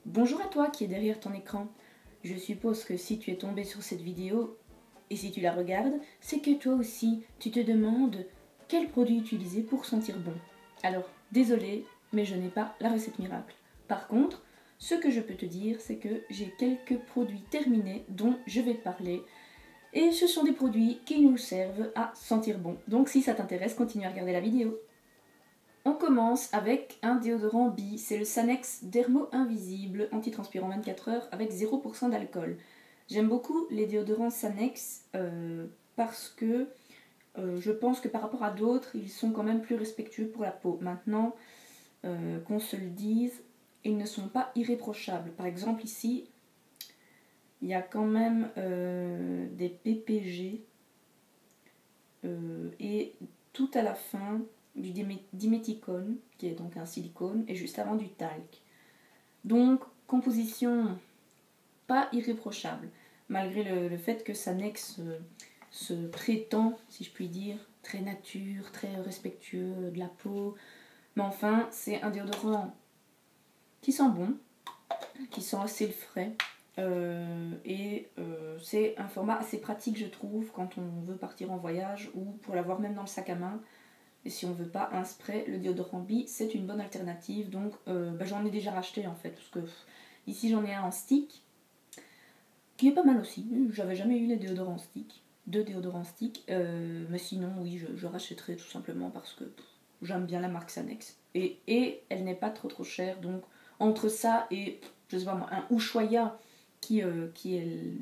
Bonjour à toi qui est derrière ton écran. Je suppose que si tu es tombé sur cette vidéo et si tu la regardes, c'est que toi aussi tu te demandes quel produit utiliser pour sentir bon. Alors, désolé, mais je n'ai pas la recette miracle. Par contre, ce que je peux te dire, c'est que j'ai quelques produits terminés dont je vais te parler. Et ce sont des produits qui nous servent à sentir bon. Donc si ça t'intéresse, continue à regarder la vidéo. On commence avec un déodorant Bi, c'est le Sanex Dermo Invisible, antitranspirant 24 heures avec 0% d'alcool. J'aime beaucoup les déodorants Sanex parce que je pense que par rapport à d'autres, ils sont quand même plus respectueux pour la peau. Maintenant, qu'on se le dise, ils ne sont pas irréprochables. Par exemple ici, il y a quand même des PPG et tout à la fin du diméthicone, qui est donc un silicone, et juste avant du talc. Donc, composition pas irréprochable, malgré le fait que Sanex se prétend, si je puis dire, très nature, très respectueux de la peau. Mais enfin, c'est un déodorant qui sent bon, qui sent assez le frais. C'est un format assez pratique, je trouve, quand on veut partir en voyage ou pour l'avoir même dans le sac à main. Et si on veut pas un spray, le déodorant Bi, c'est une bonne alternative. Donc j'en ai déjà racheté en fait, parce que ici j'en ai un en stick, qui est pas mal aussi. J'avais jamais eu les déodorants stick, deux déodorants stick. Mais sinon, oui, je rachèterai tout simplement parce que j'aime bien la marque Sanex. Et elle n'est pas trop chère. Donc entre ça et, je sais pas moi, un Ushuaïa qui est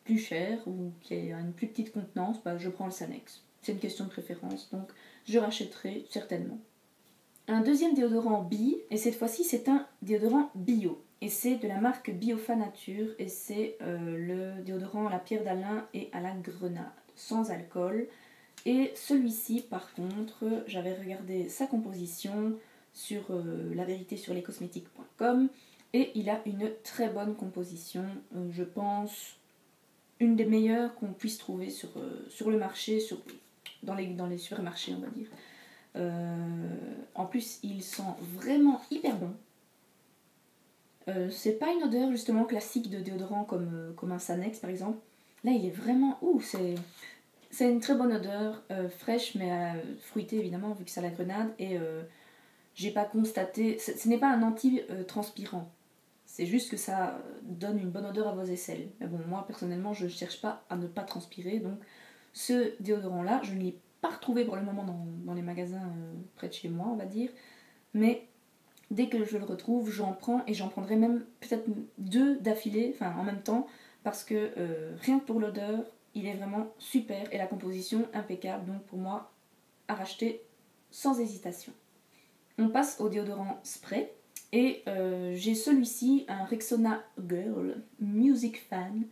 plus cher ou qui a une plus petite contenance, je prends le Sanex. C'est une question de préférence, donc je rachèterai certainement. Un deuxième déodorant Bi, et cette fois-ci c'est un déodorant bio. Et c'est de la marque Biofa Nature, et c'est le déodorant à la pierre d'Alain et à la grenade, sans alcool. Et celui-ci, par contre, j'avais regardé sa composition sur la vérité sur lescosmétiques.com, et il a une très bonne composition, je pense une des meilleures qu'on puisse trouver sur le marché, dans les supermarchés, on va dire. En plus, il sent vraiment hyper bon. C'est pas une odeur justement classique de déodorant comme un Sanex par exemple. Là, il est vraiment... c'est une très bonne odeur, fraîche mais fruitée évidemment, vu que c'est à la grenade. Et j'ai pas constaté... Ce n'est pas un anti-transpirant. C'est juste que ça donne une bonne odeur à vos aisselles. Mais bon, moi personnellement, je ne cherche pas à ne pas transpirer. Donc ce déodorant-là, je ne l'ai pas retrouvé pour le moment dans les magasins près de chez moi, on va dire. Mais dès que je le retrouve, j'en prends et j'en prendrai même peut-être 2 d'affilée, enfin en même temps, parce que rien que pour l'odeur, il est vraiment super et la composition impeccable. Donc pour moi, à racheter sans hésitation. On passe au déodorant spray. Et j'ai celui-ci, un Rexona Girl Music Fan.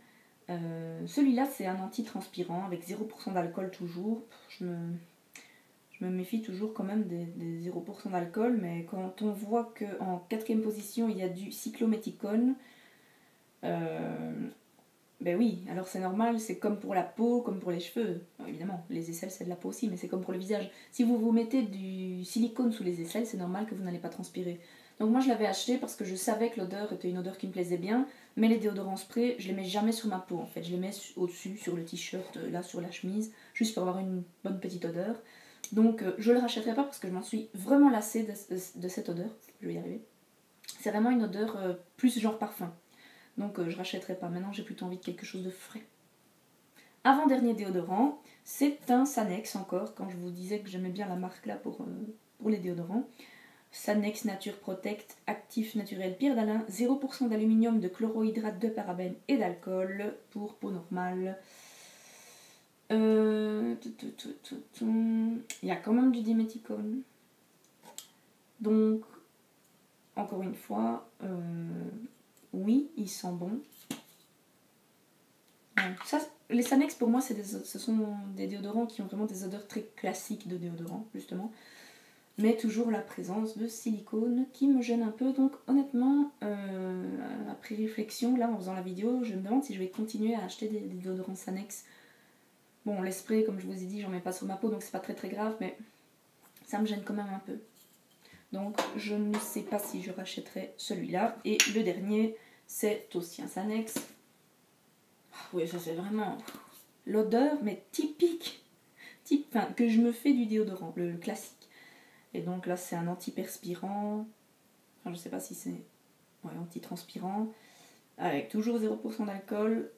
Celui-là, c'est un anti-transpirant avec 0% d'alcool toujours. Je me méfie toujours quand même des 0% d'alcool, mais quand on voit qu'en 4ème position, il y a du cyclométhicone, ben oui, alors c'est normal, c'est comme pour la peau, comme pour les cheveux. Alors évidemment, les aisselles, c'est de la peau aussi, mais c'est comme pour le visage. Si vous vous mettez du silicone sous les aisselles, c'est normal que vous n'allez pas transpirer. Donc moi je l'avais acheté parce que je savais que l'odeur était une odeur qui me plaisait bien, mais les déodorants spray, je les mets jamais sur ma peau en fait. Je les mets au-dessus, sur le t-shirt, là sur la chemise, juste pour avoir une bonne petite odeur. Donc je le rachèterai pas parce que je m'en suis vraiment lassée de cette odeur. Je vais y arriver. C'est vraiment une odeur plus genre parfum. Donc je rachèterai pas. Maintenant j'ai plutôt envie de quelque chose de frais. Avant-dernier déodorant, c'est un Sanex encore, quand je vous disais que j'aimais bien la marque là pour les déodorants. Sanex Nature Protect Actif Naturel Pierre d'Alain, 0% d'aluminium, de chlorohydrate, de parabènes et d'alcool pour peau normale. Il y a quand même du diméthicone. Donc, encore une fois, oui, il sent bon. Ça, les Sanex pour moi, ce sont des déodorants qui ont vraiment des odeurs très classiques de déodorant, justement. Mais toujours la présence de silicone qui me gêne un peu. Donc honnêtement, après réflexion, là en faisant la vidéo, je me demande si je vais continuer à acheter des déodorants Sanex. Bon, les sprays, comme je vous ai dit, j'en mets pas sur ma peau, donc c'est pas très grave, mais ça me gêne quand même un peu. Donc je ne sais pas si je rachèterai celui-là. Et le dernier, c'est aussi un Sanex. Oui, ça c'est vraiment l'odeur, mais typique. Enfin, que je me fais du déodorant, le classique. Et donc là, c'est un antiperspirant. Enfin, je sais pas si c'est... Ouais, antitranspirant. Avec toujours 0% d'alcool.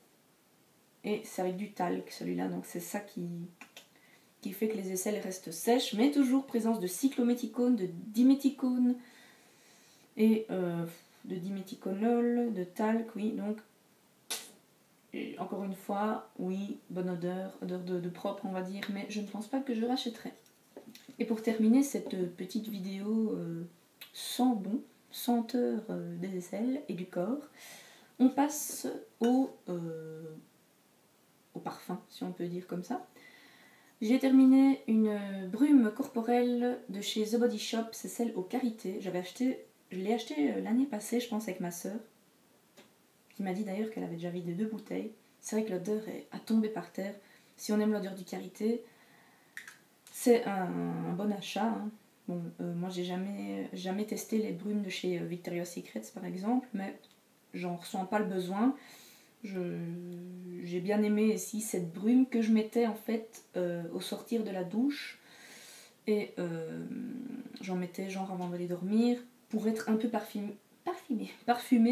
Et c'est avec du talc, celui-là. Donc c'est ça qui fait que les aisselles restent sèches. Mais toujours présence de cyclométhicone, de diméthicone. Et de diméthiconol, de talc, oui. Donc, et encore une fois, oui, bonne odeur de propre, on va dire. Mais je ne pense pas que je rachèterai. Et pour terminer cette petite vidéo sans bon, senteur des aisselles et du corps, on passe au parfum, si on peut dire comme ça. J'ai terminé une brume corporelle de chez The Body Shop, c'est celle au karité. Je l'ai acheté l'année passée, je pense, avec ma soeur, qui m'a dit d'ailleurs qu'elle avait déjà vidé 2 bouteilles. C'est vrai que l'odeur est à tomber par terre. Si on aime l'odeur du karité, c'est un bon achat. Hein. Bon, moi j'ai jamais testé les brumes de chez Victoria's Secret par exemple, mais j'en ressens pas le besoin. J'ai bien aimé ici cette brume que je mettais en fait au sortir de la douche, et j'en mettais genre avant d'aller dormir pour être un peu parfumé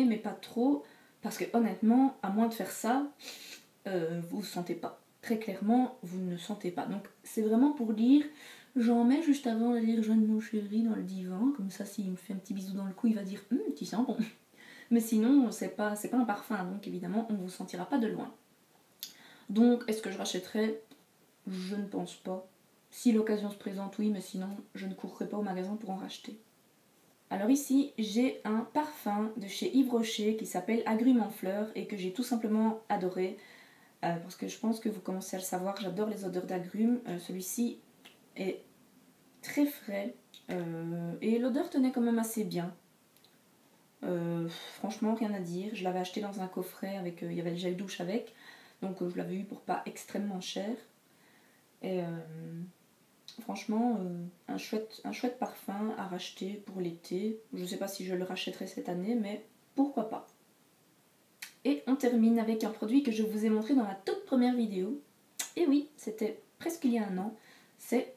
mais pas trop, parce que honnêtement, à moins de faire ça, vous sentez pas. Très clairement, vous ne sentez pas. Donc c'est vraiment pour dire, j'en mets juste avant d'aller rejoindre mon chéri dans le divan, comme ça s'il me fait un petit bisou dans le cou, il va dire tu sens bon. Mais sinon, c'est pas un parfum, donc évidemment, on ne vous sentira pas de loin. Donc, est-ce que je rachèterai? Je ne pense pas. Si l'occasion se présente, oui, mais sinon, je ne courrai pas au magasin pour en racheter. Alors ici, j'ai un parfum de chez Yves Rocher qui s'appelle Agrumes en fleurs et que j'ai tout simplement adoré. Parce que je pense que vous commencez à le savoir, j'adore les odeurs d'agrumes. Celui-ci est très frais et l'odeur tenait quand même assez bien. Franchement, rien à dire. Je l'avais acheté dans un coffret avec, il y avait le gel douche avec, donc je l'avais eu pour pas extrêmement cher. Et franchement, un chouette parfum à racheter pour l'été. Je sais pas si je le rachèterai cette année, mais pourquoi pas. Et on termine avec un produit que je vous ai montré dans la toute première vidéo. Et oui, c'était presque il y a un an. C'est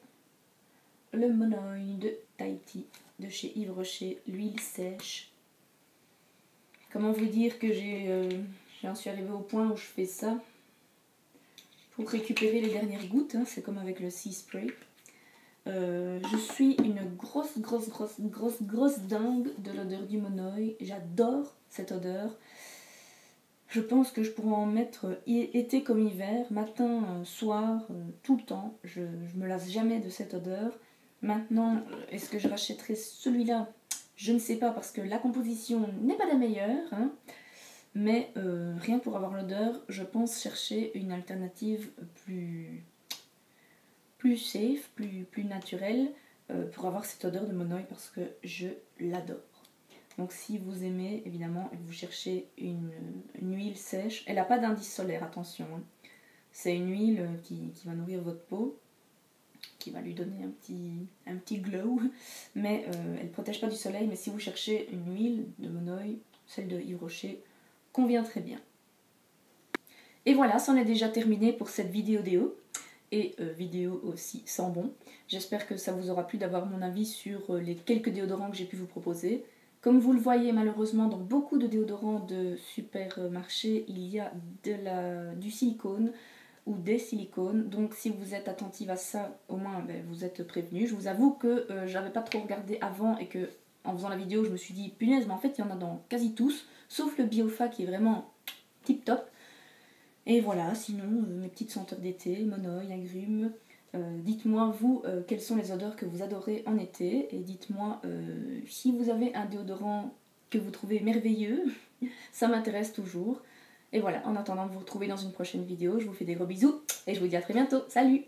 le Monoi de Tahiti de chez Yves Rocher, l'huile sèche. Comment vous dire que j'en suis arrivée au point où je fais ça pour récupérer les dernières gouttes, hein, c'est comme avec le Sea Spray. Je suis une grosse dingue de l'odeur du Monoi. J'adore cette odeur. Je pense que je pourrais en mettre été comme hiver, matin, soir, tout le temps. Je me lasse jamais de cette odeur. Maintenant, est-ce que je rachèterai celui-là? Je ne sais pas, parce que la composition n'est pas la meilleure. Hein. Mais rien pour avoir l'odeur, je pense chercher une alternative plus safe, plus naturelle, pour avoir cette odeur de Monoi, parce que je l'adore. Donc si vous aimez, évidemment, et que vous cherchez une huile sèche, elle n'a pas d'indice solaire, attention. Hein. C'est une huile qui va nourrir votre peau, qui va lui donner un petit glow, mais elle ne protège pas du soleil. Mais si vous cherchez une huile de Monoi, celle de Yves Rocher convient très bien. Et voilà, c'en est déjà terminé pour cette vidéo déo, et vidéo aussi sans bon. J'espère que ça vous aura plu d'avoir mon avis sur les quelques déodorants que j'ai pu vous proposer. Comme vous le voyez, malheureusement, dans beaucoup de déodorants de supermarché, il y a du silicone ou des silicones. Donc si vous êtes attentive à ça, au moins vous êtes prévenus. Je vous avoue que j'avais pas trop regardé avant, et que en faisant la vidéo, je me suis dit, punaise, mais en fait, il y en a dans quasi tous, sauf le Biofa qui est vraiment tip top. Et voilà, sinon, mes petites senteurs d'été, Monoi, agrumes. Dites-moi, vous, quelles sont les odeurs que vous adorez en été. Et dites-moi si vous avez un déodorant que vous trouvez merveilleux. Ça m'intéresse toujours. Et voilà, en attendant de vous retrouver dans une prochaine vidéo, je vous fais des gros bisous. Et je vous dis à très bientôt. Salut!